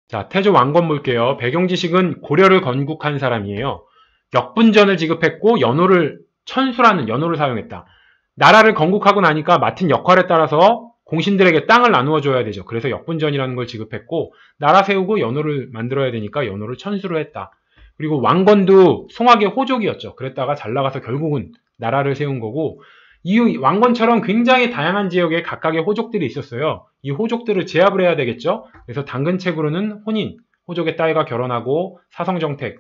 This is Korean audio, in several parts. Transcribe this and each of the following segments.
자, 태조 왕건 볼게요. 배경지식은 고려를 건국한 사람이에요. 역분전을 지급했고 천수라는 연호를 사용했다. 나라를 건국하고 나니까 맡은 역할에 따라서 공신들에게 땅을 나누어 줘야 되죠. 그래서 역분전이라는 걸 지급했고 나라 세우고 연호를 만들어야 되니까 연호를 천수로 했다. 그리고 왕건도 송악의 호족이었죠. 그랬다가 잘 나가서 결국은 나라를 세운 거고 이 왕건처럼 굉장히 다양한 지역에 각각의 호족들이 있었어요. 이 호족들을 제압을 해야 되겠죠. 그래서 당근책으로는 혼인, 호족의 딸과 결혼하고 사성정택,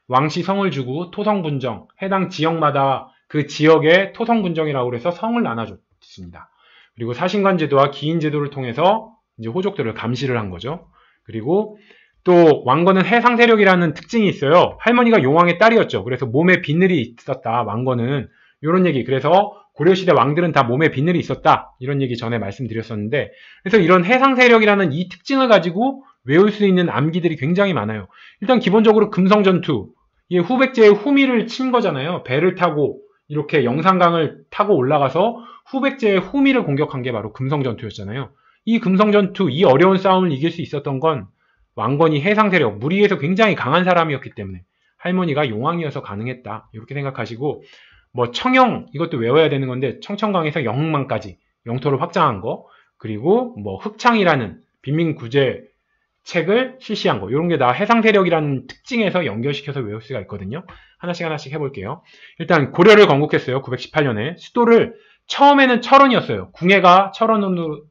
왕씨성을 주고 토성분정, 해당 지역마다 그 지역의 토성분정이라고 해서 성을 나눠줬습니다. 그리고 사신관제도와 기인제도를 통해서 이제 호족들을 감시를 한 거죠. 그리고 또 왕건은 해상세력이라는 특징이 있어요. 할머니가 용왕의 딸이었죠. 그래서 몸에 비늘이 있었다. 왕건은 이런 얘기. 그래서 고려시대 왕들은 다 몸에 비늘이 있었다. 이런 얘기 전에 말씀드렸었는데 그래서 이런 해상세력이라는 이 특징을 가지고 외울 수 있는 암기들이 굉장히 많아요. 일단 기본적으로 금성전투. 이게 후백제의 후미를 친 거잖아요. 배를 타고 이렇게 영산강을 타고 올라가서 후백제의 후미를 공격한 게 바로 금성전투였잖아요. 이 금성전투, 이 어려운 싸움을 이길 수 있었던 건 왕건이 해상세력, 무리에서 굉장히 강한 사람이었기 때문에 할머니가 용왕이어서 가능했다. 이렇게 생각하시고 뭐 청영, 이것도 외워야 되는 건데 청천강에서 영흥만까지 영토를 확장한 거, 그리고 뭐 흑창이라는 빈민구제 책을 실시한 거, 이런 게 다 해상세력이라는 특징에서 연결시켜서 외울 수가 있거든요. 하나씩 해볼게요. 일단 고려를 건국했어요. 918년에 수도를 처음에는 철원이었어요. 궁예가 철원으로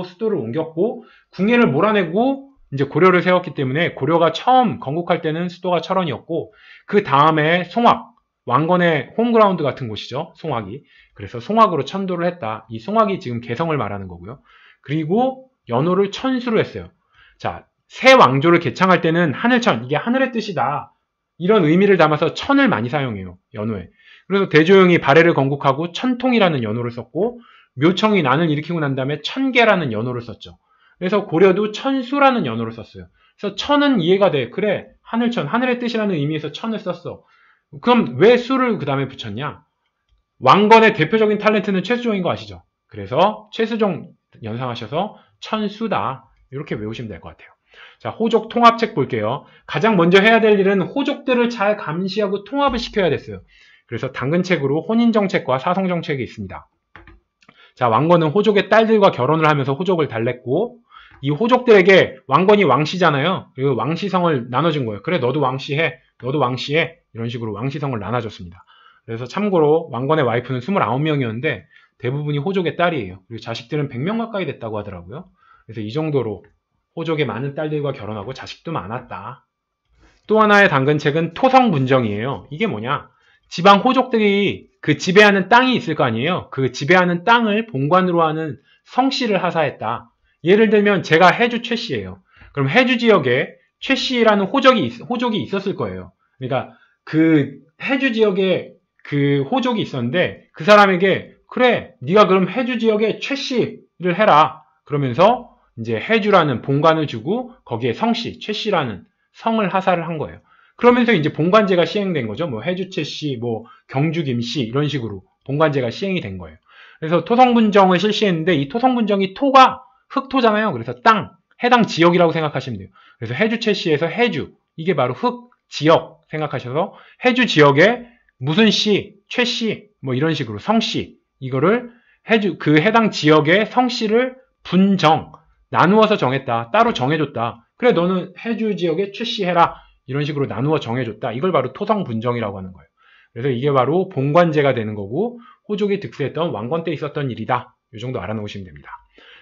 수도를 옮겼고 궁예를 몰아내고 이제 고려를 세웠기 때문에 고려가 처음 건국할 때는 수도가 철원이었고 그 다음에 송악, 왕건의 홈그라운드 같은 곳이죠. 송악이. 그래서 송악으로 천도를 했다. 이 송악이 지금 개성을 말하는 거고요. 그리고 연호를 천수로 했어요. 자, 새 왕조를 개창할 때는 하늘천, 이게 하늘의 뜻이다. 이런 의미를 담아서 천을 많이 사용해요. 연호에. 그래서 대조영이 발해를 건국하고 천통이라는 연호를 썼고 묘청이 난을 일으키고 난 다음에 천계라는 연호를 썼죠. 그래서 고려도 천수라는 연호를 썼어요. 그래서 천은 이해가 돼. 그래, 하늘천, 하늘의 뜻이라는 의미에서 천을 썼어. 그럼 왜 수를 그 다음에 붙였냐? 왕건의 대표적인 탤런트는 최수종인 거 아시죠? 그래서 최수종 연상하셔서 천수다. 이렇게 외우시면 될 것 같아요. 자, 호족 통합책 볼게요. 가장 먼저 해야 될 일은 호족들을 잘 감시하고 통합을 시켜야 됐어요. 그래서 당근책으로 혼인정책과 사성정책이 있습니다. 자, 왕건은 호족의 딸들과 결혼을 하면서 호족을 달랬고 이 호족들에게 왕건이 왕씨잖아요. 그리고 왕씨성을 나눠준 거예요. 그래, 너도 왕씨해. 너도 왕씨해. 이런 식으로 왕씨성을 나눠줬습니다. 그래서 참고로 왕건의 와이프는 29명이었는데 대부분이 호족의 딸이에요. 그리고 자식들은 100명 가까이 됐다고 하더라고요. 그래서 이 정도로 호족의 많은 딸들과 결혼하고 자식도 많았다. 또 하나의 당근책은 토성분정이에요. 이게 뭐냐? 지방 호족들이 그 지배하는 땅이 있을 거 아니에요. 그 지배하는 땅을 본관으로 하는 성씨를 하사했다. 예를 들면 제가 해주 최씨예요. 그럼 해주 지역에 최씨라는 호족이 있었을 거예요. 그러니까 그 해주 지역에 그 호족이 있었는데 그 사람에게 그래, 네가 그럼 해주 지역에 최씨를 해라. 그러면서 이제 해주라는 본관을 주고 거기에 성씨, 최씨라는 성을 하사를 한 거예요. 그러면서 이제 본관제가 시행된 거죠. 뭐 해주최씨, 뭐 경주김씨 이런 식으로 본관제가 시행이 된 거예요. 그래서 토성분정을 실시했는데 이 토성분정이 토가 흑토잖아요. 그래서 땅, 해당 지역이라고 생각하시면 돼요. 그래서 해주최씨에서 해주, 이게 바로 흑 지역 생각하셔서 해주 지역에 무슨 씨, 최씨, 뭐 이런 식으로 성씨, 이거를 그 해당 지역의 성씨를 분정, 나누어서 정했다. 따로 정해줬다. 그래, 너는 해주 지역에 최씨 해라. 이런 식으로 나누어 정해줬다. 이걸 바로 토성분정이라고 하는 거예요. 그래서 이게 바로 본관제가 되는 거고 호족이 득세했던 왕건 때 있었던 일이다. 이 정도 알아놓으시면 됩니다.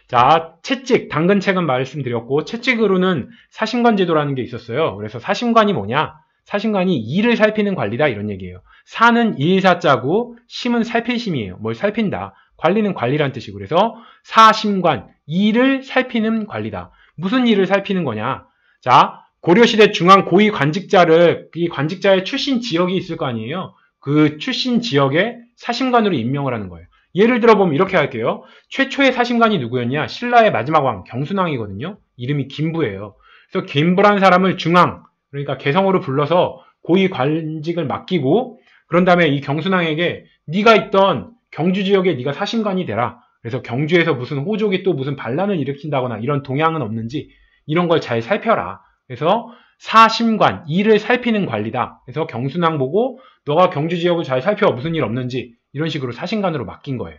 자, 채찍, 당근책은 말씀드렸고 채찍으로는 사심관제도라는 게 있었어요. 그래서 사심관이 뭐냐? 사심관이 일을 살피는 관리다 이런 얘기예요. 사는 일사자고 심은 살필심이에요. 뭘 살핀다. 관리는 관리란 뜻이고 그래서 사심관, 일을 살피는 관리다. 무슨 일을 살피는 거냐? 자, 고려시대 중앙 고위 관직자를 이 관직자의 출신 지역이 있을 거 아니에요. 그 출신 지역에 사심관으로 임명을 하는 거예요. 예를 들어 보면 이렇게 할게요. 최초의 사심관이 누구였냐? 신라의 마지막 왕 경순왕이거든요. 이름이 김부예요. 그래서 김부라는 사람을 중앙, 그러니까 개성으로 불러서 고위 관직을 맡기고 그런 다음에 이 경순왕에게 네가 있던 경주 지역에 네가 사심관이 되라. 그래서 경주에서 무슨 호족이 또 무슨 반란을 일으킨다거나 이런 동향은 없는지 이런 걸 잘 살펴라. 그래서 사심관, 일을 살피는 관리다. 그래서 경순왕 보고 너가 경주지역을 잘 살펴 무슨 일 없는지 이런 식으로 사신관으로 맡긴 거예요.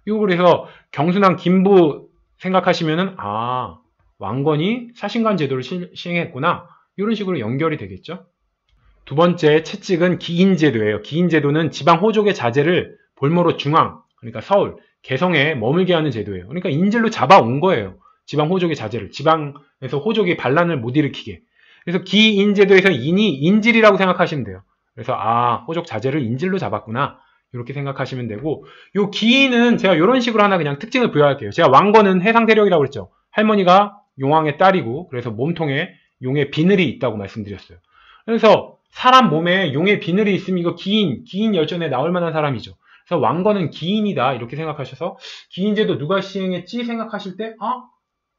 이거 그래서 경순왕 김부 생각하시면은 왕건이 사신관 제도를 시행했구나. 이런 식으로 연결이 되겠죠. 두 번째 채찍은 기인제도예요. 기인제도는 지방 호족의 자제를 볼모로 중앙, 그러니까 서울, 개성에 머물게 하는 제도예요. 그러니까 인질로 잡아온 거예요. 지방 호족의 자제를. 지방에서 호족이 반란을 못 일으키게. 그래서 기인제도에서 인이 인질이라고 생각하시면 돼요. 그래서 호족 자제를 인질로 잡았구나. 이렇게 생각하시면 되고, 요 기인은 제가 이런 식으로 하나 그냥 특징을 부여할게요. 제가 왕건은 해상세력이라고 그랬죠. 할머니가 용왕의 딸이고, 그래서 몸통에 용의 비늘이 있다고 말씀드렸어요. 그래서 사람 몸에 용의 비늘이 있으면 이거 기인 열전에 나올 만한 사람이죠. 그래서 왕건은 기인이다 이렇게 생각하셔서 기인제도 누가 시행했지 생각하실 때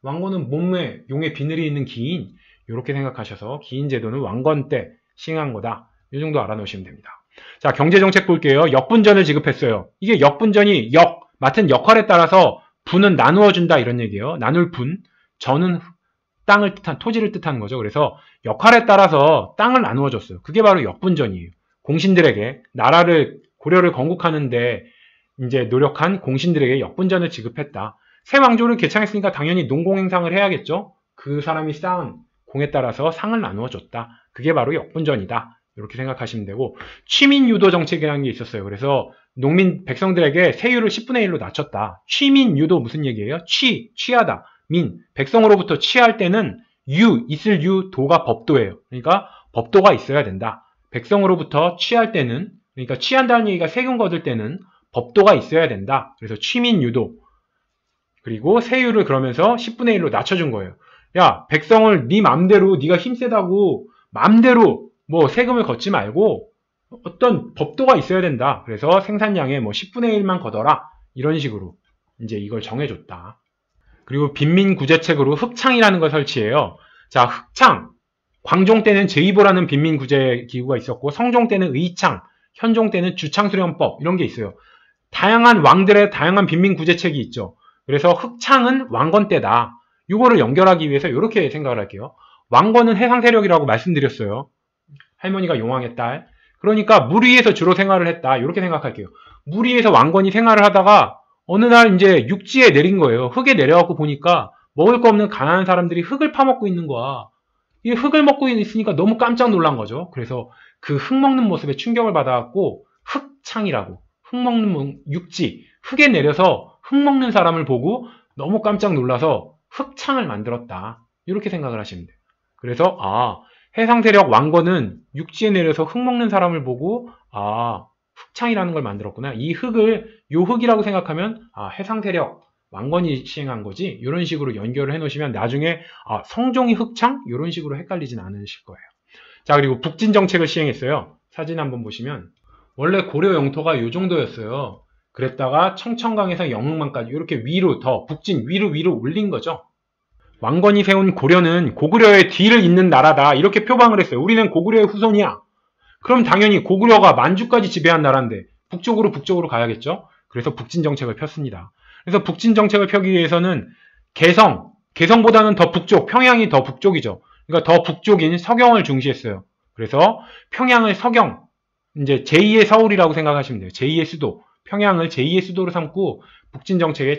왕건은 몸에 용의 비늘이 있는 기인 이렇게 생각하셔서 기인제도는 왕건 때 시행한 거다. 이 정도 알아놓으시면 됩니다. 자, 경제정책 볼게요. 역분전을 지급했어요. 이게 역분전이 맡은 역할에 따라서 분은 나누어준다 이런 얘기예요. 나눌 분, 전은 땅을 뜻한 토지를 뜻하는 거죠. 그래서 역할에 따라서 땅을 나누어 줬어요. 그게 바로 역분전이에요. 공신들에게 나라를 고려를 건국하는데 이제 노력한 공신들에게 역분전을 지급했다. 새 왕조를 개창했으니까 당연히 농공행상을 해야겠죠. 그 사람이 쌓은 공에 따라서 상을 나누어 줬다. 그게 바로 역분전이다. 이렇게 생각하시면 되고 취민유도 정책이라는 게 있었어요. 그래서 농민 백성들에게 세율을 10분의 1로 낮췄다. 취민유도 무슨 얘기예요? 취하다. 백성으로부터 취할 때는 있을 도가 법도예요. 그러니까 법도가 있어야 된다. 백성으로부터 취할 때는, 그러니까 취한다는 얘기가 세금 거둘 때는 법도가 있어야 된다. 그래서 취민유도. 그리고 세율을 그러면서 10분의 1로 낮춰준 거예요. 야, 백성을 네 맘대로, 네가 힘세다고 맘대로 뭐 세금을 걷지 말고 어떤 법도가 있어야 된다. 그래서 생산량의 10분의 1만 걷어라. 이런 식으로 이제 이걸 정해줬다. 그리고 빈민구제책으로 흑창이라는 걸 설치해요. 자, 흑창. 광종 때는 제2보라는 빈민구제기구가 있었고, 성종 때는 의창, 현종 때는 주창수련법 이런 게 있어요. 다양한 왕들의 다양한 빈민구제책이 있죠. 그래서 흑창은 왕건 때다. 이거를 연결하기 위해서 이렇게 생각을 할게요. 왕건은 해상세력이라고 말씀드렸어요. 할머니가 용왕의 딸. 그러니까 물 위에서 주로 생활을 했다. 이렇게 생각할게요. 물 위에서 왕건이 생활을 하다가 어느 날 이제 육지에 내린 거예요. 흙에 내려갖고 보니까 먹을 거 없는 가난한 사람들이 흙을 파먹고 있는 거야. 이 흙을 먹고 있으니까 너무 깜짝 놀란 거죠. 그래서 그 흙 먹는 모습에 충격을 받아갖고 흑창이라고, 흙 먹는 육지, 흙에 내려서 흙 먹는 사람을 보고 너무 깜짝 놀라서 흑창을 만들었다. 이렇게 생각을 하시면 돼요. 그래서 해상세력 왕건은 육지에 내려서 흙 먹는 사람을 보고 흑창이라는 걸 만들었구나. 이 흙을 요 흙이라고 생각하면 해상세력 왕건이 시행한 거지. 이런 식으로 연결을 해놓으시면 나중에 성종이 흑창? 이런 식으로 헷갈리진 않으실 거예요. 자, 그리고 북진 정책을 시행했어요. 사진 한번 보시면 원래 고려 영토가 이 정도였어요. 그랬다가 청천강에서 영흥만까지 이렇게 위로 더 북진 위로 올린 거죠. 왕건이 세운 고려는 고구려의 뒤를 잇는 나라다. 이렇게 표방을 했어요. 우리는 고구려의 후손이야. 그럼 당연히 고구려가 만주까지 지배한 나라인데 북쪽으로 가야겠죠. 그래서 북진 정책을 폈습니다. 그래서 북진 정책을 펴기 위해서는 개성보다는 더 북쪽, 평양이 더 북쪽이죠. 그러니까 더 북쪽인 서경을 중시했어요. 그래서 평양을 서경, 이제 제2의 서울이라고 생각하시면 돼요. 제2의 수도, 평양을 제2의 수도로 삼고 북진 정책의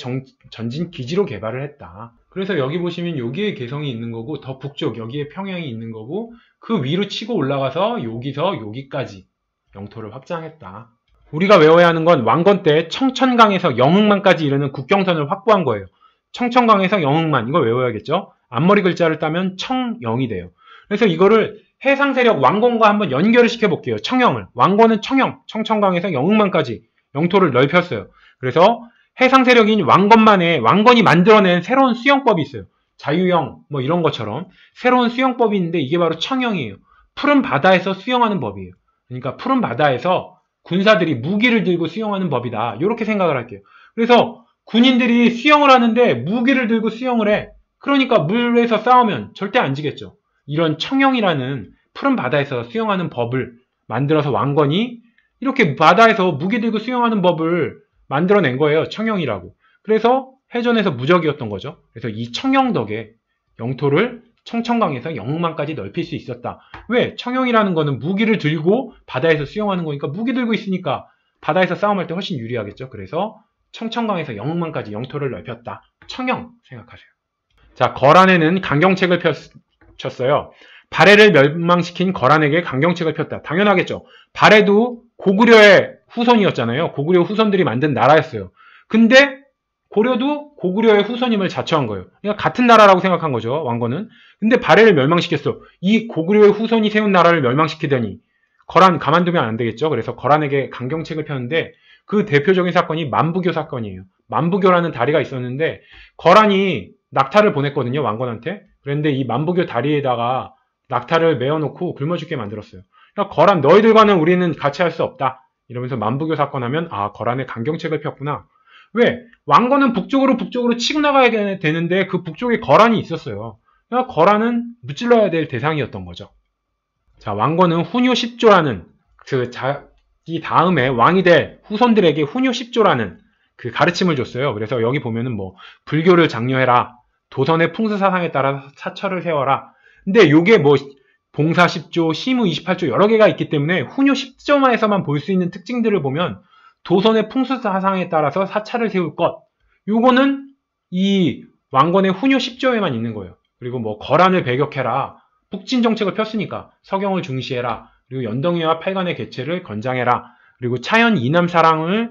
전진 기지로 개발을 했다. 그래서 여기 보시면 여기에 개성이 있는 거고 더 북쪽 여기에 평양이 있는 거고 그 위로 치고 올라가서 여기서 여기까지 영토를 확장했다. 우리가 외워야 하는 건 왕건 때 청천강에서 영흥만까지 이르는 국경선을 확보한 거예요. 청천강에서 영흥만 이걸 외워야겠죠. 앞머리 글자를 따면 청영이 돼요. 그래서 이거를 해상세력 왕건과 한번 연결을 시켜볼게요. 청영을. 왕건은 청천강에서 영흥만까지 영토를 넓혔어요. 그래서 해상세력인 왕건이 만들어낸 새로운 수영법이 있어요. 자유형 뭐 이런 것처럼 새로운 수영법이 있는데 이게 바로 청영이에요. 푸른 바다에서 수영하는 법이에요. 그러니까 푸른 바다에서 군사들이 무기를 들고 수영하는 법이다. 이렇게 생각을 할게요. 그래서 군인들이 수영을 하는데 무기를 들고 수영을 해. 그러니까 물에서 싸우면 절대 안 지겠죠. 이런 청영이라는 푸른 바다에서 수영하는 법을 만들어서 왕건이 이렇게 바다에서 무기 들고 수영하는 법을 만들어낸 거예요. 청영이라고. 그래서 해전에서 무적이었던 거죠. 그래서 이 청영 덕에 영토를 청천강에서 영흥만까지 넓힐 수 있었다. 왜? 청영이라는 거는 무기를 들고 바다에서 수영하는 거니까 무기 들고 있으니까 바다에서 싸움할 때 훨씬 유리하겠죠. 그래서 청천강에서 영흥만까지 영토를 넓혔다. 청영 생각하세요. 자, 거란에는 강경책을 폈어요. 발해를 멸망시킨 거란에게 강경책을 폈다. 당연하겠죠. 발해도 고구려의 후손이었잖아요. 고구려 후손들이 만든 나라였어요. 근데 고려도 고구려의 후손임을 자처한 거예요. 그러니까 같은 나라라고 생각한 거죠. 왕건은. 근데 발해를 멸망시켰어. 이 고구려의 후손이 세운 나라를 멸망시키더니 거란 가만두면 안 되겠죠. 그래서 거란에게 강경책을 폈는데 그 대표적인 사건이 만부교 사건이에요. 만부교라는 다리가 있었는데 거란이 낙타를 보냈거든요. 왕건한테. 그런데 이 만부교 다리에다가 낙타를 메어놓고 굶어 죽게 만들었어요. 그러니까 거란 너희들과는 우리는 같이 할 수 없다. 이러면서 만부교 사건 하면 아 거란에 강경책을 폈구나. 왜? 왕건은 북쪽으로 치고 나가야 되는데 그 북쪽에 거란이 있었어요. 그러니까 거란은 무찔러야 될 대상이었던 거죠. 자, 왕건은 훈요 10조라는 그 자기 다음에 왕이 될 후손들에게 훈요 10조라는 그 가르침을 줬어요. 그래서 여기 보면은 뭐 불교를 장려해라. 도선의 풍수 사상에 따라 사처를 세워라. 근데 요게 뭐 봉사 10조, 시무 28조 여러 개가 있기 때문에 훈요 10조만에서만 볼 수 있는 특징들을 보면 도선의 풍수 사상에 따라서 사찰을 세울 것. 요거는 이 왕건의 훈요 10조에만 있는 거예요. 그리고 뭐 거란을 배격해라. 북진 정책을 폈으니까 서경을 중시해라. 그리고 연동회와 팔관의 개최를 건장해라. 그리고 차연 이남 사랑을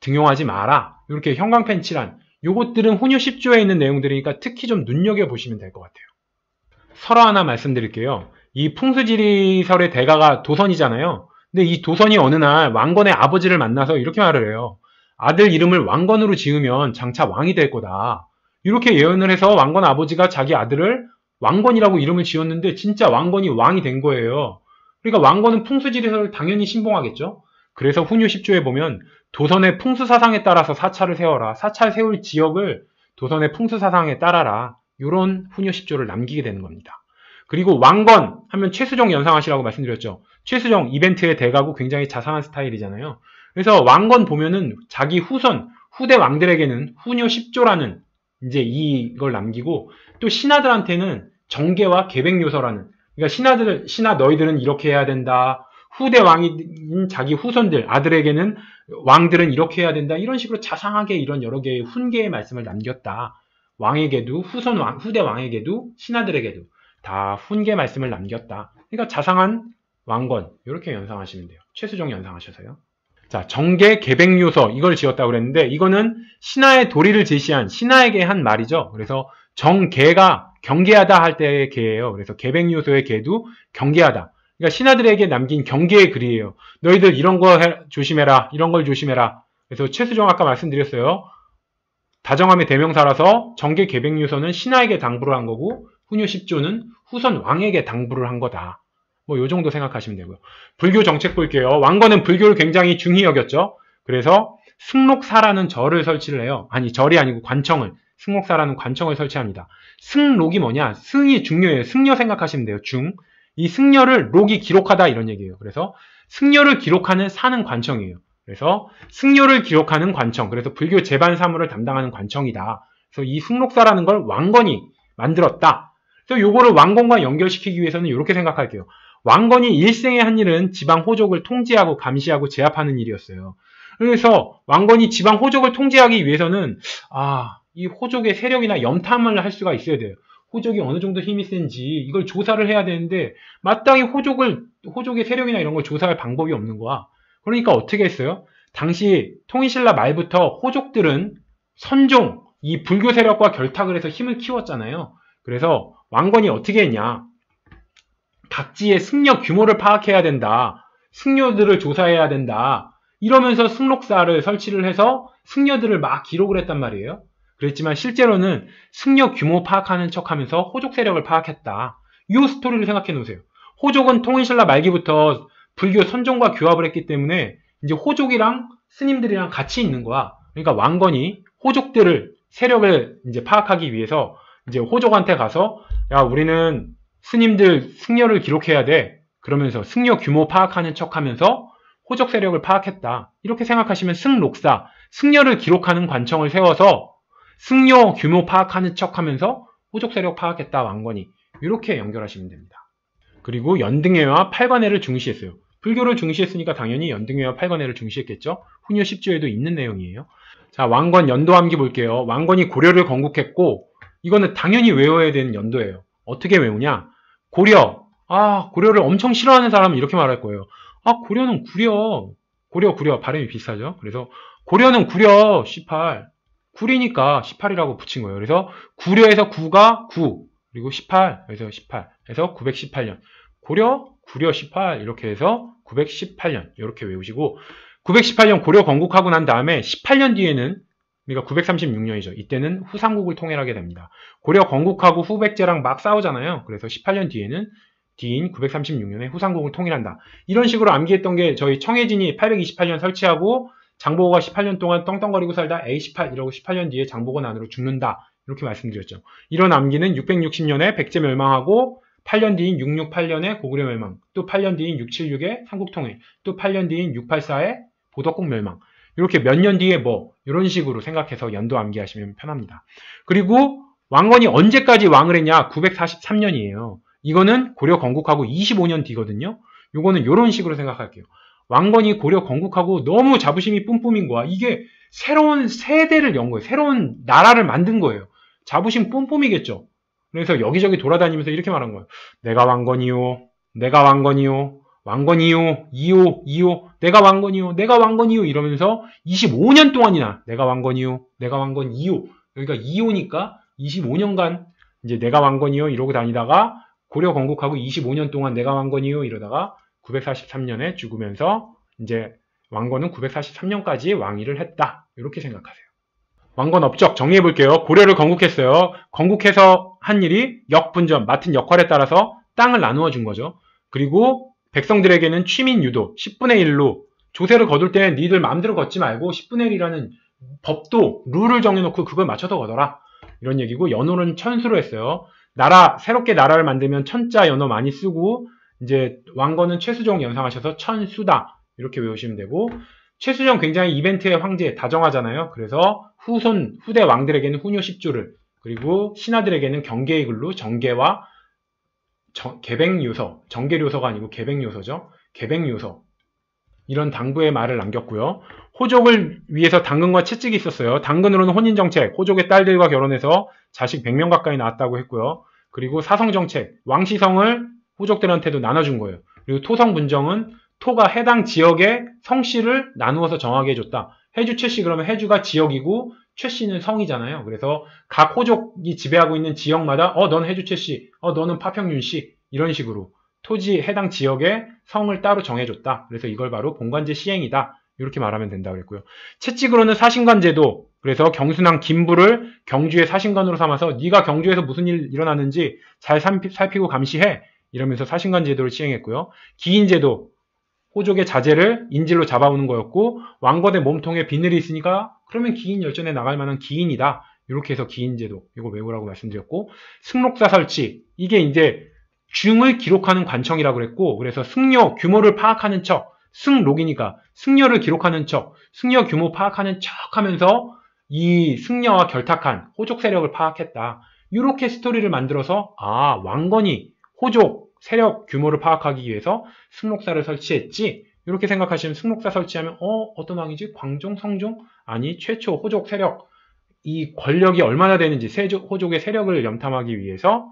등용하지 마라. 이렇게 형광펜칠한 요것들은 훈요 10조에 있는 내용들이니까 특히 좀 눈여겨보시면 될 것 같아요. 설화 하나 말씀드릴게요. 이 풍수지리설의 대가가 도선이잖아요. 근데 이 도선이 어느 날 왕건의 아버지를 만나서 이렇게 말을 해요. 아들 이름을 왕건으로 지으면 장차 왕이 될 거다. 이렇게 예언을 해서 왕건 아버지가 자기 아들을 왕건이라고 이름을 지었는데 진짜 왕건이 왕이 된 거예요. 그러니까 왕건은 풍수지리설을 당연히 신봉하겠죠. 그래서 훈요 10조에 보면 도선의 풍수사상에 따라서 사찰을 세워라. 사찰 세울 지역을 도선의 풍수사상에 따라라. 이런 훈요 10조를 남기게 되는 겁니다. 그리고 왕건 하면 최수종 연상하시라고 말씀드렸죠. 최수종 이벤트의 대가고 굉장히 자상한 스타일이잖아요. 그래서 왕건 보면은 자기 후대 왕들에게는 훈요 10조라는 이제 이걸 남기고 또 신하들한테는 정계와 계백요서라는 그러니까 신하 너희들은 이렇게 해야 된다. 후대 왕인 자기 후손들 아들에게는 왕들은 이렇게 해야 된다. 이런 식으로 자상하게 이런 여러 개의 훈계의 말씀을 남겼다. 왕에게도 후대 왕에게도 신하들에게도 다 훈계 말씀을 남겼다. 그러니까 자상한 왕건 이렇게 연상하시면 돼요. 최수종 연상하셔서요. 자, 정계 계백요서 이걸 지었다고 그랬는데 이거는 신하의 도리를 제시한 신하에게 한 말이죠. 그래서 정계가 경계하다 할 때의 계예요. 그래서 계백요소의 계도 경계하다. 그러니까 신하들에게 남긴 경계의 글이에요. 너희들 이런 거 조심해라. 이런 걸 조심해라. 그래서 최수종 아까 말씀드렸어요. 다정함의 대명사라서 정계 계백요소는 신하에게 당부를 한 거고 훈요 10조는 후손 왕에게 당부를 한 거다. 뭐 요 정도 생각하시면 되고요. 불교 정책 볼게요. 왕건은 불교를 굉장히 중히 여겼죠. 그래서 승록사라는 절을 설치를 해요. 아니 절이 아니고 관청을. 승록사라는 관청을 설치합니다. 승록이 뭐냐? 승이 중요해요. 승려 생각하시면 돼요. 중. 이 승려를 록이 기록하다 이런 얘기예요. 그래서 승려를 기록하는 사는 관청이에요. 그래서 승려를 기록하는 관청. 그래서 불교 제반 사무를 담당하는 관청이다. 그래서 이 승록사라는 걸 왕건이 만들었다. 그래서 요거를 왕건과 연결시키기 위해서는 이렇게 생각할게요. 왕건이 일생에 한 일은 지방 호족을 통제하고 감시하고 제압하는 일이었어요. 그래서 왕건이 지방 호족을 통제하기 위해서는 이 호족의 세력이나 염탐을 할 수가 있어야 돼요. 호족이 어느 정도 힘이 센지 이걸 조사를 해야 되는데 마땅히 호족의 세력이나 이런 걸 조사할 방법이 없는 거야. 그러니까 어떻게 했어요? 당시 통일신라 말부터 호족들은 선종, 이 불교 세력과 결탁을 해서 힘을 키웠잖아요. 그래서 왕건이 어떻게 했냐? 각지의 승려 규모를 파악해야 된다. 승려들을 조사해야 된다. 이러면서 승록사를 설치를 해서 승려들을 막 기록을 했단 말이에요. 그랬지만 실제로는 승려 규모 파악하는 척하면서 호족 세력을 파악했다. 이 스토리를 생각해 놓으세요. 호족은 통일신라 말기부터 불교 선종과 규합을 했기 때문에 이제 호족이랑 스님들이랑 같이 있는 거야. 그러니까 왕건이 호족들을 세력을 이제 파악하기 위해서 이제 호족한테 가서 야 우리는 스님들 승려를 기록해야 돼. 그러면서 승려 규모 파악하는 척하면서 호족 세력을 파악했다. 이렇게 생각하시면 승록사, 승려를 기록하는 관청을 세워서 승려 규모 파악하는 척하면서 호족 세력 파악했다 왕건이. 이렇게 연결하시면 됩니다. 그리고 연등회와 팔관회를 중시했어요. 불교를 중시했으니까 당연히 연등회와 팔관회를 중시했겠죠. 훈요 10조에도 있는 내용이에요. 자, 왕건 연도암기 볼게요. 왕건이 고려를 건국했고 이거는 당연히 외워야 되는 연도예요. 어떻게 외우냐? 고려. 고려를 엄청 싫어하는 사람은 이렇게 말할 거예요. 고려는 구려. 고려 발음이 비슷하죠. 그래서 고려는 구려 18. 구리니까 18이라고 붙인 거예요. 그래서 구려에서 9가 9. 그리고 18. 그래서 18. 해서 918년. 구려 18 이렇게 해서 918년 이렇게 외우시고 918년 고려 건국하고 난 다음에 18년 뒤에는 그러니까 936년이죠. 이때는 후삼국을 통일하게 됩니다. 고려 건국하고 후백제랑 막 싸우잖아요. 그래서 18년 뒤인 936년에 후삼국을 통일한다. 이런 식으로 암기했던 게 저희 청해진이 828년 설치하고 장보고가 18년 동안 떵떵거리고 살다 A18 이러고 18년 뒤에 장보고 난으로 죽는다. 이렇게 말씀드렸죠. 이런 암기는 660년에 백제 멸망하고 8년 뒤인 668년에 고구려 멸망, 또 8년 뒤인 676에 삼국통일, 또 8년 뒤인 684에 보덕국 멸망. 이렇게 몇 년 뒤에 이런 식으로 생각해서 연도 암기하시면 편합니다. 그리고 왕건이 언제까지 왕을 했냐? 943년이에요. 이거는 고려 건국하고 25년 뒤거든요. 요거는 이런 식으로 생각할게요. 왕건이 고려 건국하고 너무 자부심이 뿜뿜인 거야. 이게 새로운 세대를 연 거예요. 새로운 나라를 만든 거예요. 자부심 뿜뿜이겠죠. 그래서 여기저기 돌아다니면서 이렇게 말한 거예요. 내가 왕건이요. 내가 왕건이요. 왕건이요. 이요. 내가 왕건이요. 이러면서 25년 동안이나 내가 왕건이요. 내가 왕건이요. 여기가 이요니까 25년간 이제 내가 왕건이요. 이러고 다니다가 고려 건국하고 25년 동안 내가 왕건이요. 이러다가 943년에 죽으면서 이제 왕건은 943년까지 왕위를 했다. 이렇게 생각하세요. 왕건 업적 정리해 볼게요. 고려를 건국했어요. 건국해서 한 일이 역분전, 맡은 역할에 따라서 땅을 나누어 준 거죠. 그리고 백성들에게는 취민 유도 10분의 1로 조세를 거둘 때는 니들 마음대로 걷지 말고 10분의 1이라는 법도 룰을 정해놓고 그걸 맞춰서 거둬라. 이런 얘기고 연호는 천수로 했어요. 새롭게 나라를 만들면 천자 연호 많이 쓰고 이제 왕건은 최수종 연상하셔서 천수다. 이렇게 외우시면 되고 최수종 굉장히 이벤트의 황제 다정하잖아요. 그래서 후대 왕들에게는 훈요 10조를 그리고 신하들에게는 경계의 글로 정계와 개백요서, 정계료서가 아니고 개백요서죠. 개백요서 이런 당부의 말을 남겼고요. 호족을 위해서 당근과 채찍이 있었어요. 당근으로는 혼인정책, 호족의 딸들과 결혼해서 자식 100명 가까이 낳았다고 했고요. 그리고 사성정책, 왕시성을 호족들한테도 나눠준 거예요. 그리고 토성분정은 토가 해당 지역의 성씨를 나누어서 정하게 해줬다. 해주 최씨 그러면 해주가 지역이고 최씨는 성이잖아요. 그래서 각 호족이 지배하고 있는 지역마다 넌 해주 최씨, 너는 파평윤씨 이런 식으로 토지 해당 지역의 성을 따로 정해줬다. 그래서 이걸 바로 본관제 시행이다. 이렇게 말하면 된다고 그랬고요. 채찍으로는 사신관제도 그래서 경순왕 김부를 경주의 사신관으로 삼아서 네가 경주에서 무슨 일 일어났는지 잘 살피고 감시해. 이러면서 사신관 제도를 시행했고요. 기인제도 호족의 자제를 인질로 잡아오는 거였고 왕건의 몸통에 비늘이 있으니까 그러면 기인 열전에 나갈 만한 기인이다. 이렇게 해서 기인제도 이거 외우라고 말씀드렸고 승록사 설치 이게 이제 중을 기록하는 관청이라고 그랬고 그래서 승려 규모를 파악하는 척 승록이니까 승려를 기록하는 척 승려 규모 파악하는 척 하면서 이 승려와 결탁한 호족 세력을 파악했다. 이렇게 스토리를 만들어서 왕건이 호족 세력 규모를 파악하기 위해서 승록사를 설치했지. 이렇게 생각하시면 승록사 설치하면 어떤 왕이지? 광종, 성종? 아니 최초 호족 세력 이 권력이 얼마나 되는지 호족의 세력을 염탐하기 위해서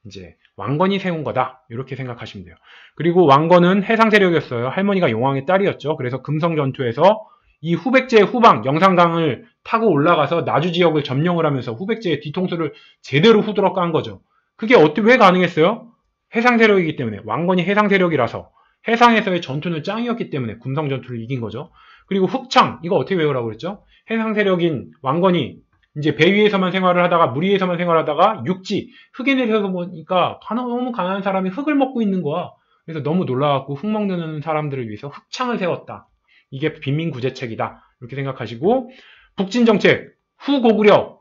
이제 왕건이 세운 거다. 이렇게 생각하시면 돼요. 그리고 왕건은 해상 세력이었어요. 할머니가 용왕의 딸이었죠. 그래서 금성 전투에서 이 후백제의 후방 영산강을 타고 올라가서 나주 지역을 점령을 하면서 후백제의 뒤통수를 제대로 후드러 깐 거죠. 그게 왜 가능했어요? 해상 세력이기 때문에 왕건이 해상 세력이라서 해상에서의 전투는 짱이었기 때문에 금성 전투를 이긴 거죠. 그리고 흑창 이거 어떻게 외우라고 그랬죠? 해상 세력인 왕건이 이제 배 위에서만 생활을 하다가 물 위에서만 생활하다가 육지 흙에 내려서 보니까 너무 가난한 사람이 흙을 먹고 있는 거야. 그래서 너무 놀라갖고 흙 먹는 사람들을 위해서 흑창을 세웠다. 이게 빈민구제책이다. 이렇게 생각하시고 북진정책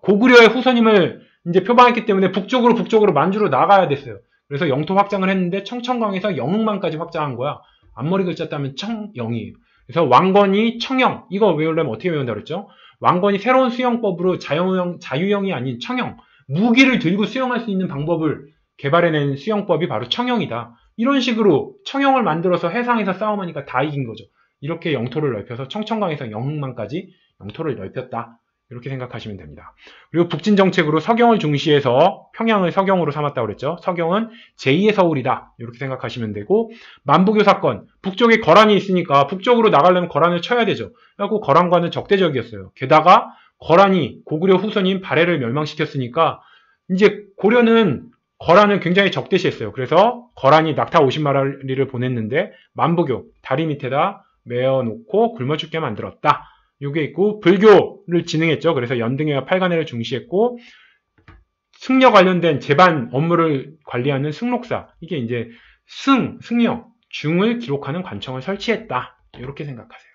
고구려의 후손임을 이제 표방했기 때문에 북쪽으로 만주로 나가야 됐어요. 그래서 영토 확장을 했는데 청천강에서 영흥만까지 확장한 거야. 앞머리 글자 따면 청영이에요. 그래서 왕건이 청영 이거 외우려면 어떻게 외운다고 그랬죠? 왕건이 새로운 수영법으로 자유형이 아닌 청영 무기를 들고 수영할 수 있는 방법을 개발해낸 수영법이 바로 청영이다. 이런 식으로 청영을 만들어서 해상에서 싸움하니까 다 이긴 거죠. 이렇게 영토를 넓혀서 청천강에서 영흥만까지 영토를 넓혔다. 이렇게 생각하시면 됩니다. 그리고 북진 정책으로 서경을 중시해서 평양을 서경으로 삼았다고 그랬죠. 서경은 제2의 서울이다. 이렇게 생각하시면 되고, 만부교 사건, 북쪽에 거란이 있으니까 북쪽으로 나가려면 거란을 쳐야 되죠. 그래서 거란과는 적대적이었어요. 게다가 거란이 고구려 후손인 발해를 멸망시켰으니까 이제 고려는 거란을 굉장히 적대시했어요. 그래서 거란이 낙타 50마리를 보냈는데 만부교 다리 밑에다 메어놓고 굶어 죽게 만들었다. 요게 있고, 불교를 진흥했죠. 그래서 연등회와 팔간회를 중시했고, 승려 관련된 제반 업무를 관리하는 승록사, 이게 이제 승려, 중을 기록하는 관청을 설치했다. 이렇게 생각하세요.